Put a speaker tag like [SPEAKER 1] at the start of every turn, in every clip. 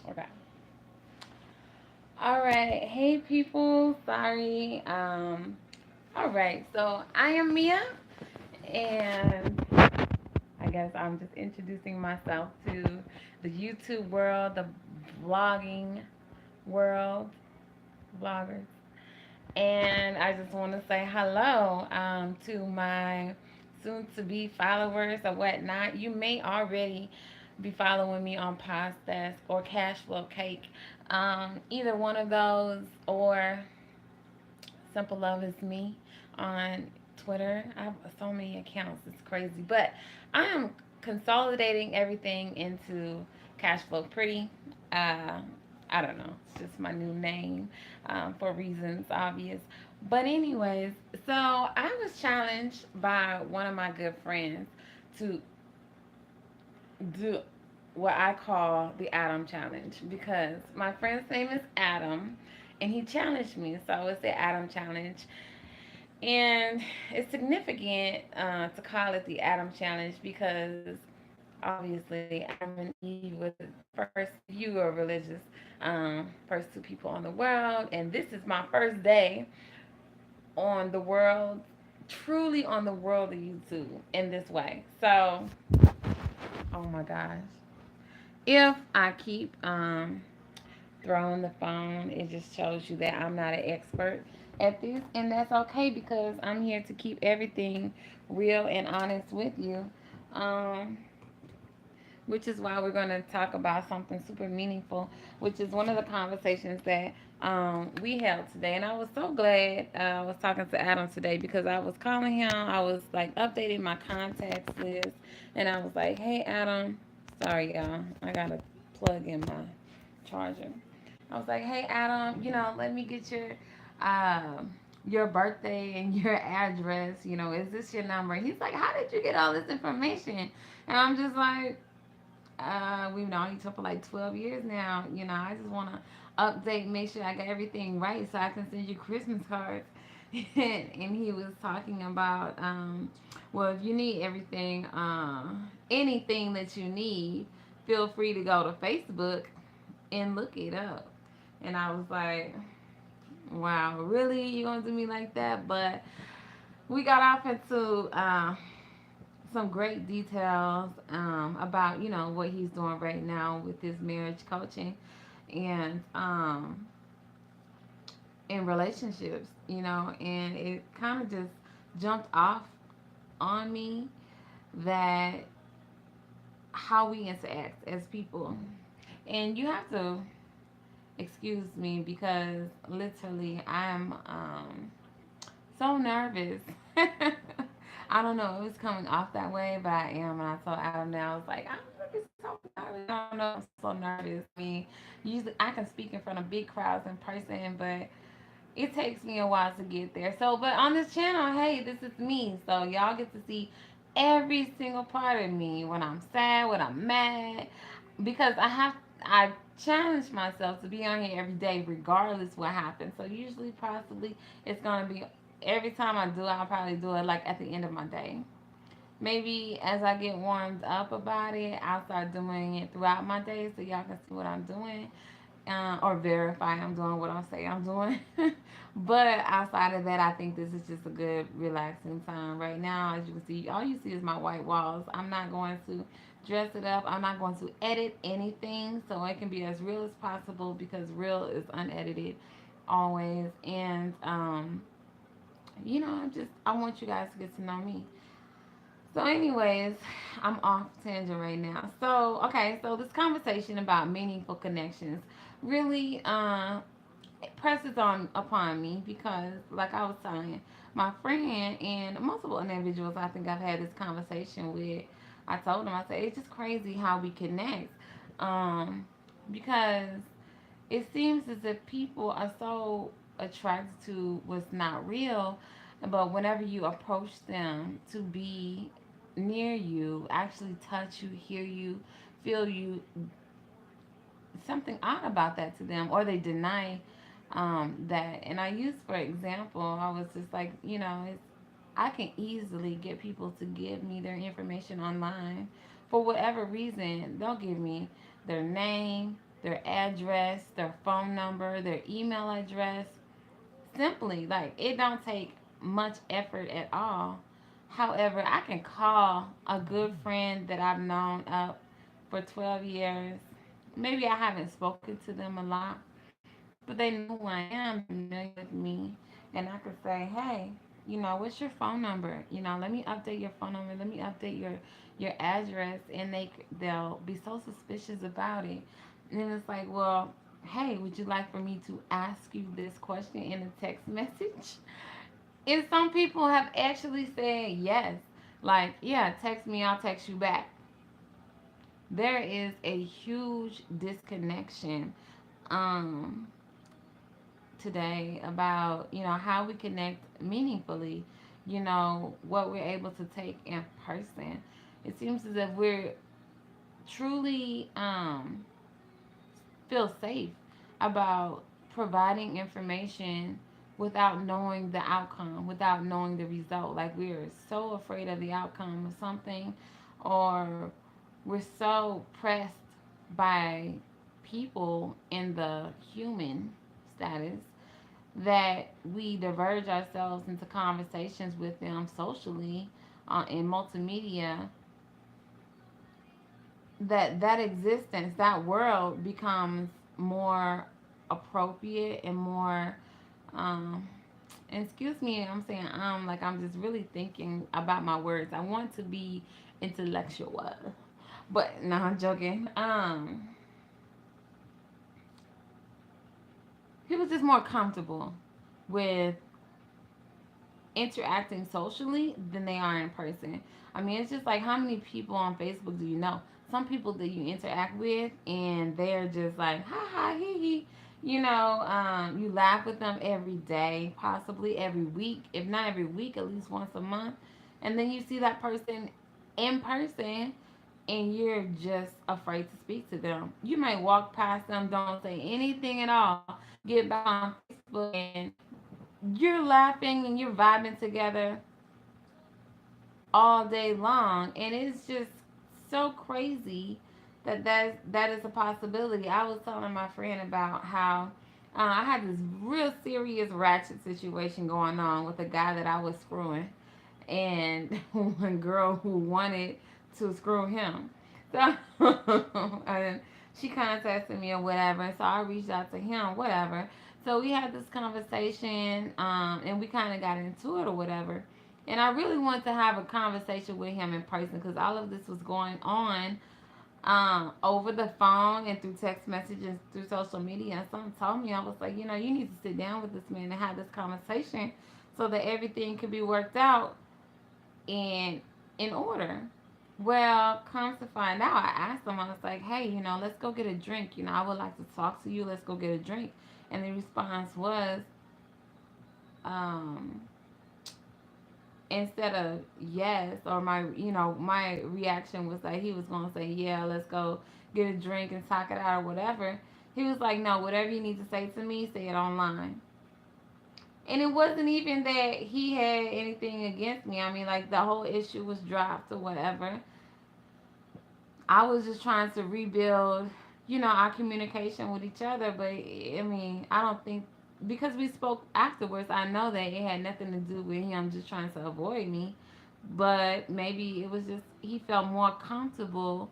[SPEAKER 1] Okay. All right. Hey, people. Sorry. All right. So I am Mia, and I guess I'm just introducing myself to the YouTube world, the vlogging world, vloggers. And I just want to say hello to my soon to be followers or whatnot. You may already be following me on Past or Cashflow Cake. Either one of those or Simple Love is Me on Twitter. I have so many accounts, it's crazy. But I am consolidating everything into Cashflow Pretty. Uh, I don't know. It's just my new name for reasons obvious. But anyways, so I was challenged by one of my good friends to do what I call the Adam Challenge because my friend's name is Adam and he challenged me. So it's the Adam Challenge. And it's significant to call it the Adam Challenge because obviously Adam and Eve were the first, if you are religious, first two people on the world. And this is my first day on the world, truly on the world of YouTube in this way. So, oh my gosh. If I keep throwing the phone, it just shows you that I'm not an expert at this, and that's okay because I'm here to keep everything real and honest with you. Um, which is why we're going to talk about something super meaningful, which is one of the conversations that we held today. And I was so glad I was talking to Adam today because I was calling him. I was like updating my contacts list, and I was like, "Hey, Adam, sorry, y'all, I gotta plug in my charger." I was like, "Hey, Adam, let me get your birthday and your address. Is this your number?" And he's like, "How did you get all this information?" And I'm just like, we've known each other for like 12 years now. I just want to update, make sure I got everything right so I can send you Christmas cards. And he was talking about, well, if you need everything, anything that you need, feel free to go to Facebook and look it up. And I was like, wow, really? You gonna do me like that? But we got off into some great details about what he's doing right now with his marriage coaching and in relationships, and it kind of just jumped off on me that how we interact as people. And you have to excuse me because literally I'm so nervous. I don't know. It was coming off that way, but I am. And I told Adam now, I was like, I'm really so nervous. I don't know. I'm so nervous. I mean, usually I can speak in front of big crowds in person, but it takes me a while to get there. So, but on this channel, hey, this is me. So y'all get to see every single part of me when I'm sad, when I'm mad, because I challenge myself to be on here every day, regardless what happens. So usually, possibly, it's gonna be every time I do it, I'll probably do it like at the end of my day. Maybe as I get warmed up about it, I'll start doing it throughout my day so y'all can see what I'm doing or verify I'm doing what I say I'm doing. But outside of that, I think this is just a good, relaxing time right now. As you can see, all you see is my white walls. I'm not going to dress it up. I'm not going to edit anything so it can be as real as possible because real is unedited always. And I want you guys to get to know me. So, anyways, I'm off tangent right now. So, okay, so this conversation about meaningful connections really it presses on upon me because, like I was telling my friend and multiple individuals, I think I've had this conversation with. I told them, I said, it's just crazy how we connect, um, because it seems as if people are so attracted to what's not real, but whenever you approach them to be near you, actually touch you, hear you, feel you, something odd about that to them, or they deny that. And I used, for example, I was just like, I can easily get people to give me their information online for whatever reason. They'll give me their name, their address, their phone number, their email address. Simply, like, it don't take much effort at all. However, I can call a good friend that I've known up for 12 years. Maybe I haven't spoken to them a lot, but they know who I am. They're familiar with me. And I could say, hey, what's your phone number? Let me update your phone number. Let me update your address. And they'll be so suspicious about it. And then it's like, well, hey, would you like for me to ask you this question in a text message? And some people have actually said yes. Like, yeah, text me, I'll text you back. There is a huge disconnection um today about, how we connect meaningfully, what we're able to take in person. It seems as if we're truly feel safe about providing information without knowing the outcome, without knowing the result. Like, we're so afraid of the outcome of something, or we're so pressed by people in the human status that we diverge ourselves into conversations with them socially, in multimedia, that existence, that world becomes more appropriate and more um and excuse me, I'm saying like I'm just really thinking about my words. I want to be intellectual, but no, I'm joking. People just more comfortable with interacting socially than they are in person. I mean, it's just like, how many people on Facebook do you know? Some people that you interact with, and they're just like, ha ha, hee hee. You laugh with them every day, possibly every week, if not every week, at least once a month. And then you see that person in person, and you're just afraid to speak to them. You might walk past them, don't say anything at all, get back on Facebook, and you're laughing and you're vibing together all day long, and it's just so crazy that is a possibility. I was telling my friend about how I had this real serious ratchet situation going on with a guy that I was screwing, and one girl who wanted to screw him. So and she contacted me or whatever, so I reached out to him, whatever. So we had this conversation, and we kind of got into it or whatever. And I really wanted to have a conversation with him in person, because all of this was going on over the phone and through text messages, through social media. And someone told me, I was like, you need to sit down with this man and have this conversation so that everything could be worked out and in order. Well, comes to find out, I asked him, I was like, hey, let's go get a drink. I would like to talk to you. Let's go get a drink. And the response was, um, instead of yes, or my reaction was that he was going to say, yeah, let's go get a drink and talk it out or whatever. He was like, no, whatever you need to say to me, say it online. And it wasn't even that he had anything against me. I mean, like, the whole issue was dropped or whatever. I was just trying to rebuild, our communication with each other. But I mean, I don't think, because we spoke afterwards, I know that it had nothing to do with him just trying to avoid me. But maybe it was just he felt more comfortable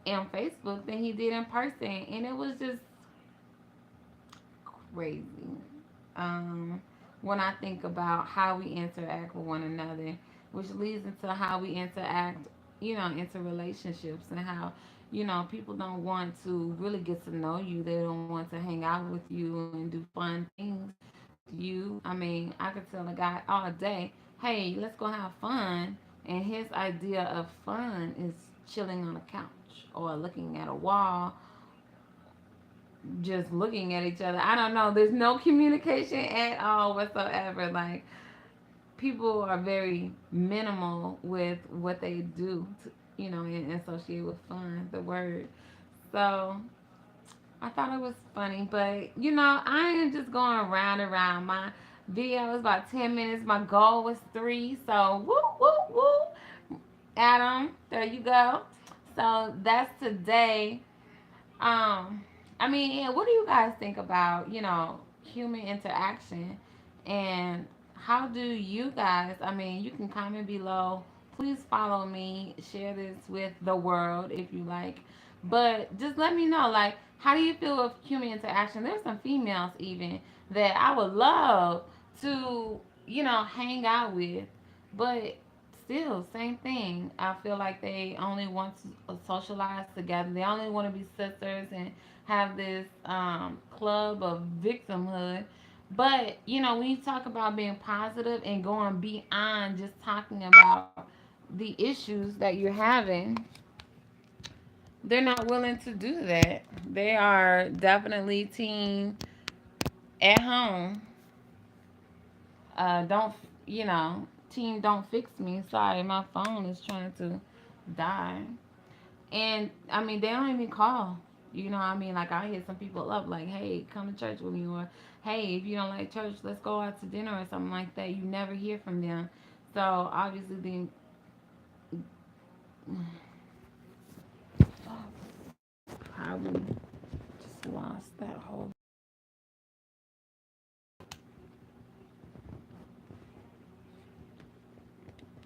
[SPEAKER 1] on Facebook than he did in person, and it was just crazy. Um, when I think about how we interact with one another, which leads into how we interact, into relationships, and how, people don't want to really get to know you. They don't want to hang out with you and do fun things with you. I mean, I could tell a guy all day, hey, let's go have fun. And his idea of fun is chilling on a couch or looking at a wall, just looking at each other. I don't know. There's no communication at all whatsoever. Like, people are very minimal with what they do, and associate with fun, the word. So I thought it was funny, but I am just going round and round. My video was about 10 minutes. My goal was 3. So woo woo woo, Adam, there you go. So that's today. Um, I mean, and what do you guys think about, human interaction, and how do you guys, I mean, you can comment below. Please follow me, share this with the world if you like. But just let me know, like, how do you feel with human interaction? There's some females even that I would love to, hang out with, but still, same thing. I feel like they only want to socialize together. They only want to be sisters and have this club of victimhood. But, when you talk about being positive and going beyond just talking about the issues that you're having, they're not willing to do that. They are definitely team at home. Don't, team don't fix me. Sorry, my phone is trying to die. And I mean, they don't even call. I mean? Like, I hit some people up, like, hey, come to church with me, or hey, if you don't like church, let's go out to dinner or something like that. You never hear from them. So obviously,